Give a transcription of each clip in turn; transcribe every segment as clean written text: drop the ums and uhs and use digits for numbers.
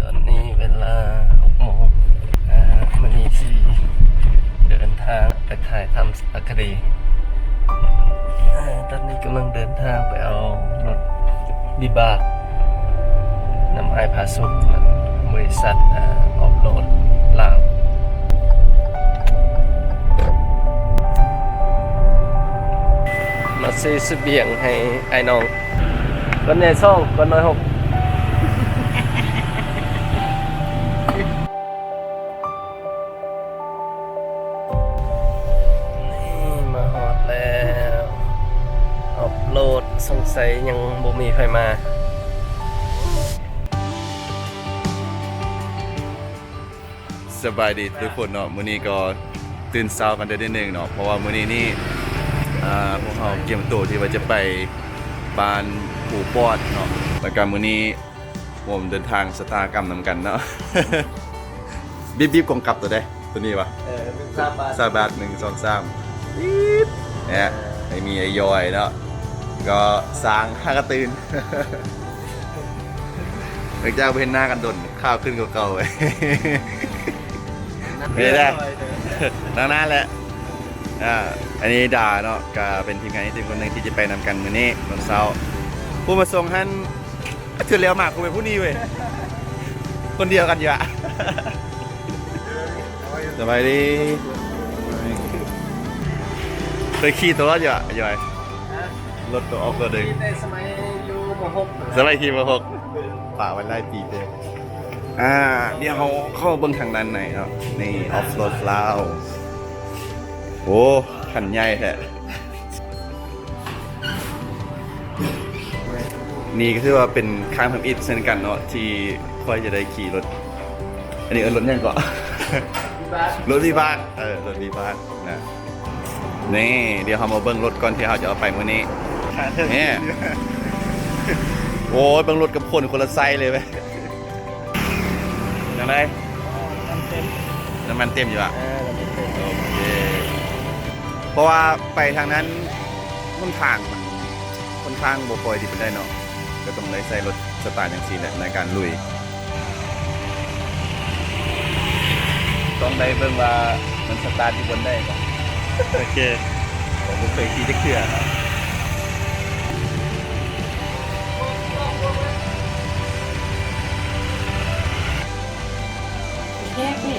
ตอนนี้เวลา6 โมงมันนี้ที่เดินทางไปถ่ายทำสารคดีตอนนี้กำลังเดินทางไปเอารถบิบากนำไอพาสุกบริษัทออฟโรดลาวมาซื้อเสบียงให้ไอ้น้องคนใหญ่ซ่องคนน้อย6มาฮอดแล้วออฟโรดสงสัยยังบ่มีใครมาสบายดีทุกคนเนาะมื้อนี้ก็ตื่นเช้ากันได้นิดนึงเนาะเพราะว่ามื้อนี้นี่พวกเราเตรียมตัวที่ว่าจะไปบ้านปู่ปอดเนาะแล้วก็มื้อนี้ผมเดินทางสตากรรมนำกันเนาะ บีบกองกับตัวได้ตัวนี้วะซาบาท1 2 3บีบเนี่ยไม่มีไอ้ยอยเนาะก็สร้างห้ากระตื่น หลังจากเห็นหน้ากันดนข้าวขึ้นเก่าๆไป ไม่ได้นานๆแหละอันนี้ด่าเนาะก็เป็นทีมงานทีมคนหนึ่งที่จะไปนำกันมื้อนี้วันเสาร์ผู้มาส่งท่านเถื่อนเลี้ยวมากกูเป็นผู้นี้เว้ยคนเดียวกันอยู่อะสบายดีเคยขี่ตัวรถอยู่อะย่อยรถตัวออฟตัวหนึ่ง ในสมัยอยู่ม.6 สบายขี่มา6ป่าวันไล่ตีเต็มเดี๋ยวเขาเข้าเบื้องทางด้านไหนเนาะนี่ออฟโรดลาวโอ้ขันใหญ่แท้นี่ก็คือว่าเป็นข้างทำอิฐเช่นกันเนาะที่ค่อยจะได้ขี่รถอันนี้รถยังก่อน รถวีบากรถวีบากนะนี่เดี๋ยวเรามาเบิ้งรถก่อนที่เราจะเอาไปมื้อนี้นี่โอ้ยเบิ้งรถกับคนละไซส์เลยไหมยังไงน้ำมันเต็มอยู่อ่ะโอเคเพราะว่าไปทางนั้นค่อนข้างมันค่อนข้างโบปอยดีไปได้เนาะก็ต้องเลยใส่รถสตาร์ทอย่างซีแหละในการลุยต้องได้เบิ่งว่ามันสตาร์ทที่บนได้ก่อนโอเคผมเคยขี่จักเทื่อครับแยกนี่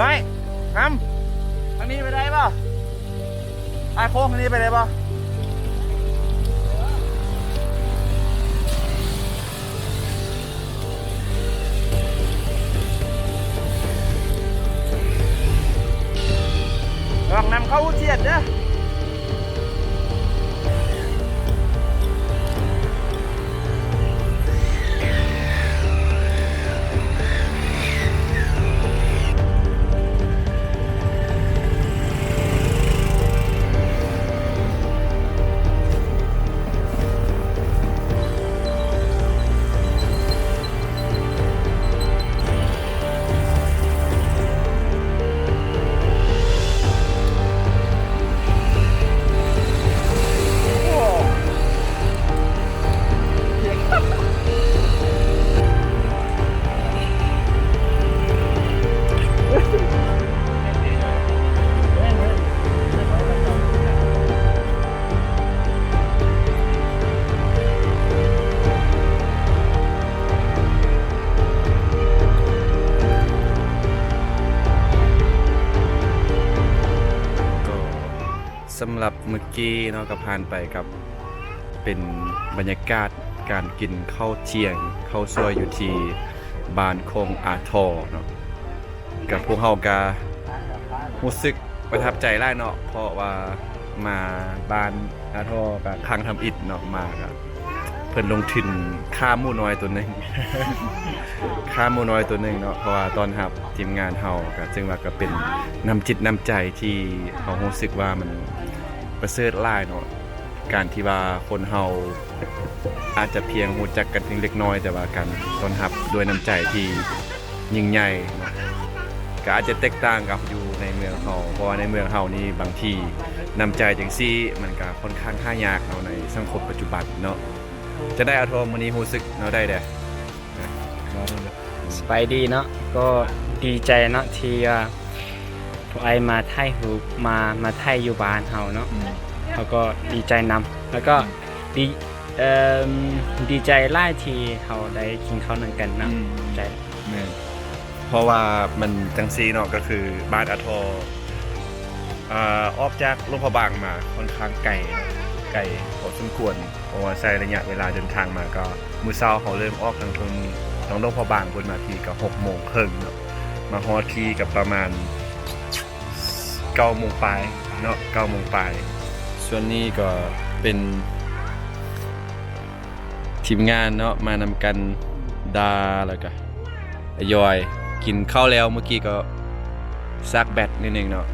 น้อยทางนี้ไปได้ป่ะโค้งทางนี้ไปได้ป่ะลองนำเข้าเทียดเด้อ สำหรับเมื่อกี้เนาะก็ผ่านไปกับเป็นบรรยากาศการกินข้าวเที่ยงข้าวซอยอยู่ที่บ้านคงอาทอเนาะกับพวกเฮาก็รู้สึกประทับใจหลายเนาะเพราะว่ามาบ้านอาทอกับครั้งทำอิฐเนาะมาก็เพิ่นลงทุนค่าหมูน้อยตัวหนึง ค่าหมูน้อยตัวหนึงเนาะเพราะว่าตอนรับทีมงานเฮาก็จึงว่าก็เป็นน้ำจิตน้ำใจที่เฮารู้สึกว่ามันประเสริฐหลายเนาะการที่ว่าคนเฮาอาจจะเพียงรู้จักกันเพียงเล็กน้อยแต่ว่าการต้อนรับด้วยน้ำใจที่ยิ่งใหญ่เนาะก็อาจจะแตกต่างกับอยู่ในเมืองเฮาเพราะว่าในเมืองเฮานี่บางทีน้ำใจจังซี่มันก็ค่อนข้างหายากเนาะในสังคมปัจจุบันเนาะจะได้อาโทมื้อนี้รู้สึกเนาะได้เด้ สบายดีเนาะก็ดีใจเนาะที่พวกไอมาไทยหูมาไทยอยู่บ้านเฮาเนาะแล้วก็ดีใจนำแล้วก็ดีดีใจหลายที่เฮาได้กินข้าวนั่งกันเนาะใจ เพราะว่ามันจังซีเนาะก็คือบ้านอาทอออกจากโรงพยาบาลมาค่อนข้างไกลเนาะไกลพอสมควรเพราะว่าใช้ระยะเวลาเดินทางมาก็มื้อเช้าเขาเริ่มออกทางโรงพยาบาลบนมาทีก็6:30นเนาะมาฮอดทีกับประมาณ9:00 นปลายเนาะ9:00 นปลายส่วนนี้ก็เป็นทีมงานเนาะมานำกันดาแล้วก็ยอยกินข้าวแล้วเมื่อกี้ก็ซักแบตนิดนึงเนาะ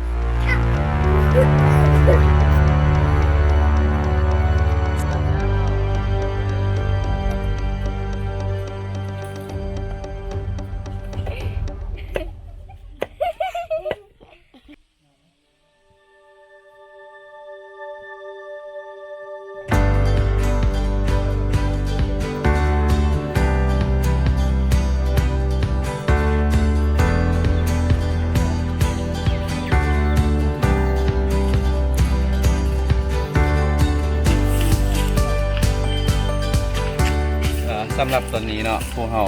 สำหรับตอนนี้เนาะพวกเรา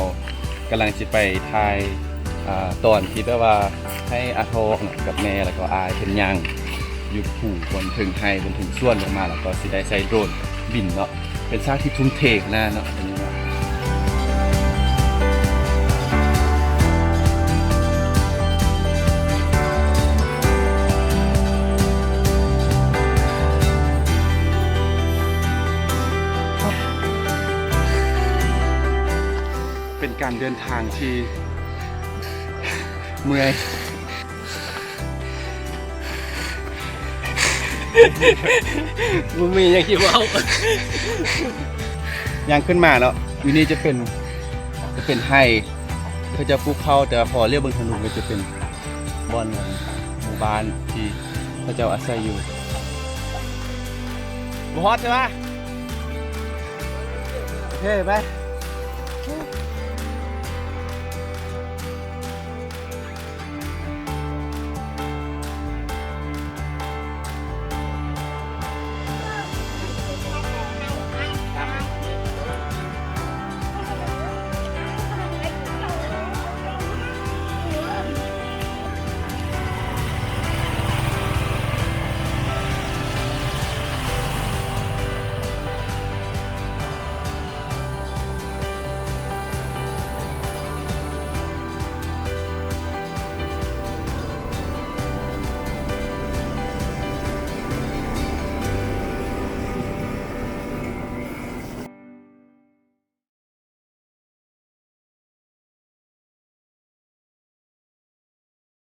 กำลังจะไปถ่ายตอนที่แบบว่าให้อาโทเนาะกับแม่แล้วก็อายเป็นย่างอยู่ผู้บนถึงไทยบนถึงส่วนลงมาแล้วก็สิได้ใช้โดรนบินเนาะเป็นสร้างที่ทุ่มเทขนาดเนาะอันนี้เนาะเป็นการเดินทางที่เมื่อยบ่มีหยังสิเว้า ยังขึ้นมาเนาะวินี่จะเป็นไฮเขาจะปลูกข้าวแต่พอเรียกเบิ่งถนนก็จะเป็นบ่อนของหมู่บ้านที่เขาเจ้าอาศัยอยู่ บ่ฮอดใช่ป่ะเฮ้ยไป